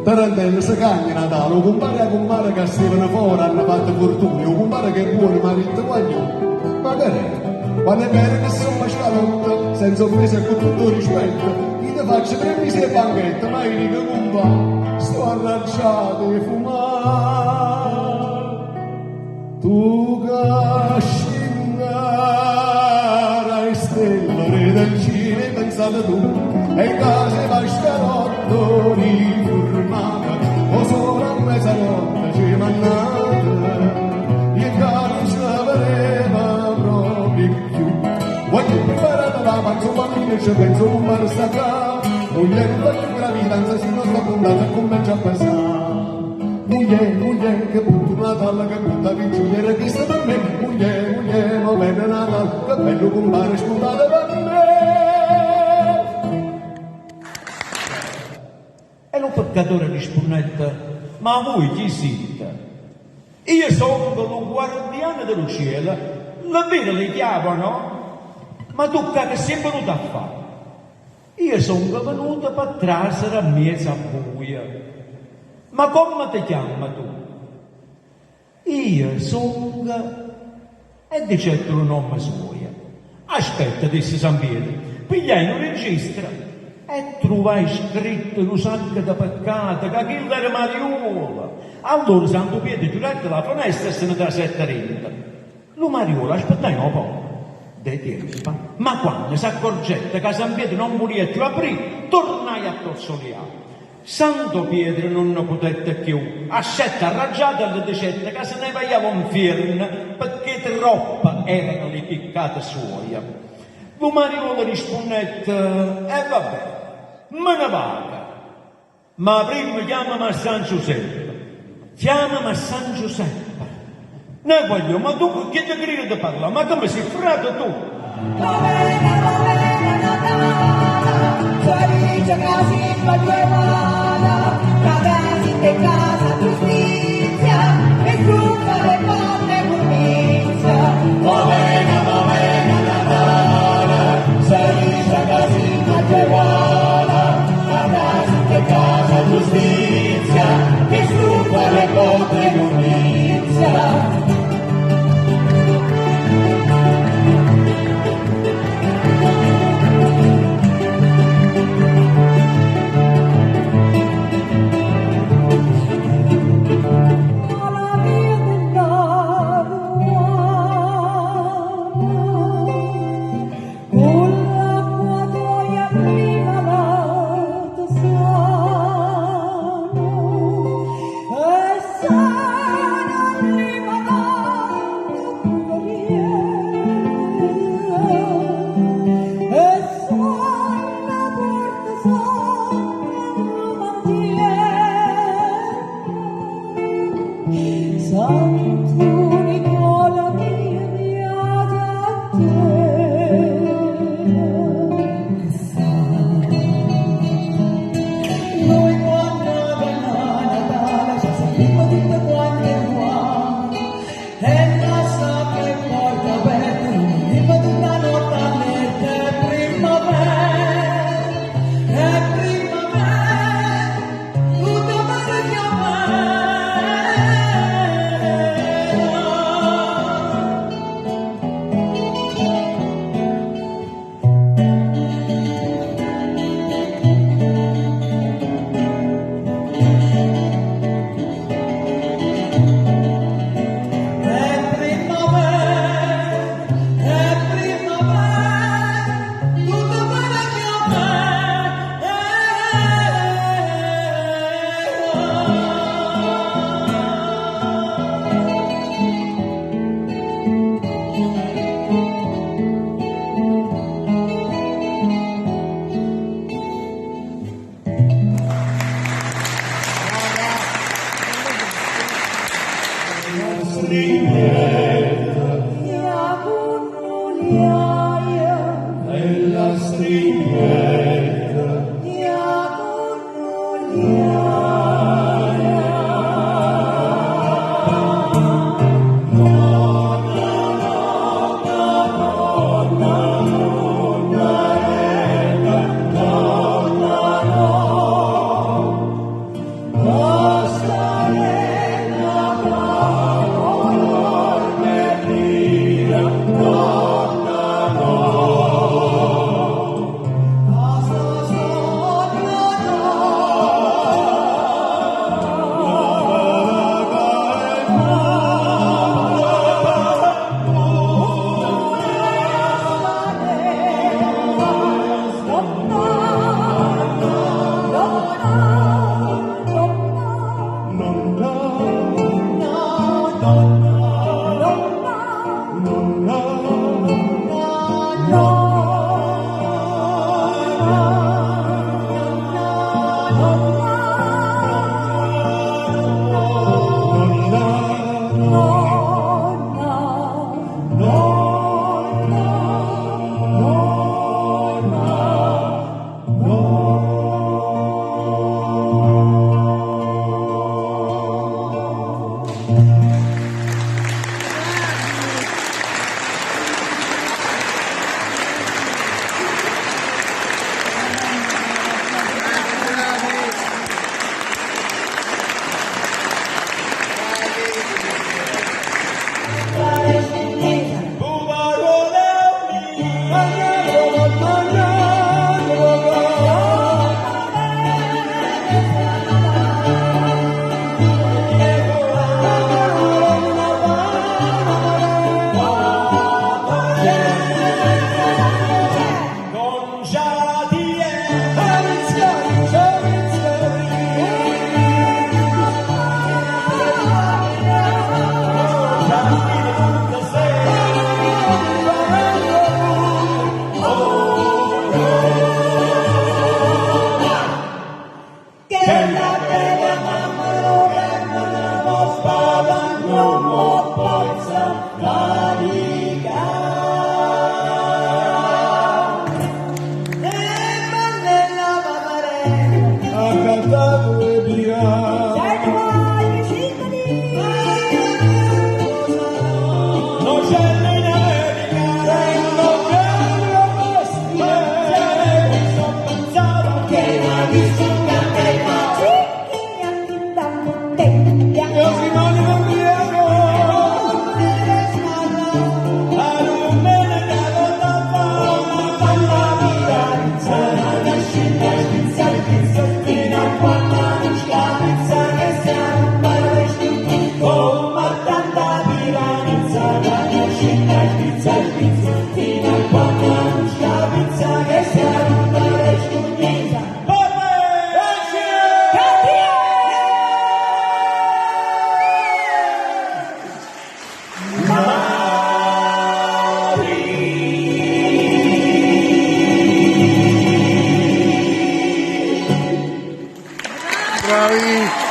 Tarantello si cagna Natale, o compare che stevano fuori, hanno fatto fortuna, o compare che è buono marito guaglione. Ma che è? Quando è vero che siamo scalotta, senza offesa e con tutto rispetto, io ti faccio 3 mesi di banchetta, ma io dico compa, sto arrabbiato e fumare. Tu che scingarai stelle del cinema, pensate tu, e case vai scalotto riformata, o solo a mezzanotte ci mannate, e caro non ce la vedeva proprio più. Voglio preparare la panza, bambino, ci penso un bar staccato, moglie, voglio gravidanza, si non sta puntata e comincia a pesare. Moglie, che punto Natale, che punta vincere, che sta per me, moglie, non vede Natale, che bello compare, scusate per me. E lo peccatore rispondette, ma voi chi siete? Io sono lo guardiano dello cielo, la vita le chiamano, ma tu che sei venuto a fare? Io sono venuto per trasere a mezza buia. Ma come ti chiami tu? Io sono... E dice il nome suo. Aspetta, disse San Pietro, pigliai un registro e trovai scritto in un sacco di peccato che quello era Mariola. Allora Santo Pietro giurate la finestra e se ne dà 7 rente. Lo Mariola aspettai un po' di tempo, ma quando si accorgette che San Pietro non volia più aprire, tornai a torsoleare. Santo Pietro non ne potette più, ascetta arraggiata le dicette che se ne veiava un firno perché troppo erano le piccate sue. Lo Mariola rispondette, vabbè, me ne vado, ma prima chiamami a San Giuseppe, chiamami a San Giuseppe. Ne voglio, ma tu che ti credi di parlare, ma come sei frato tu? Felice casi facevana, ragazzi che casa giustizia, e frutta le palle comizia. Movena, Natale, felice casi facevana, ragazzi che casa giustizia, e frutta le palle comizia. striglietta, nella striglietta, Bravi.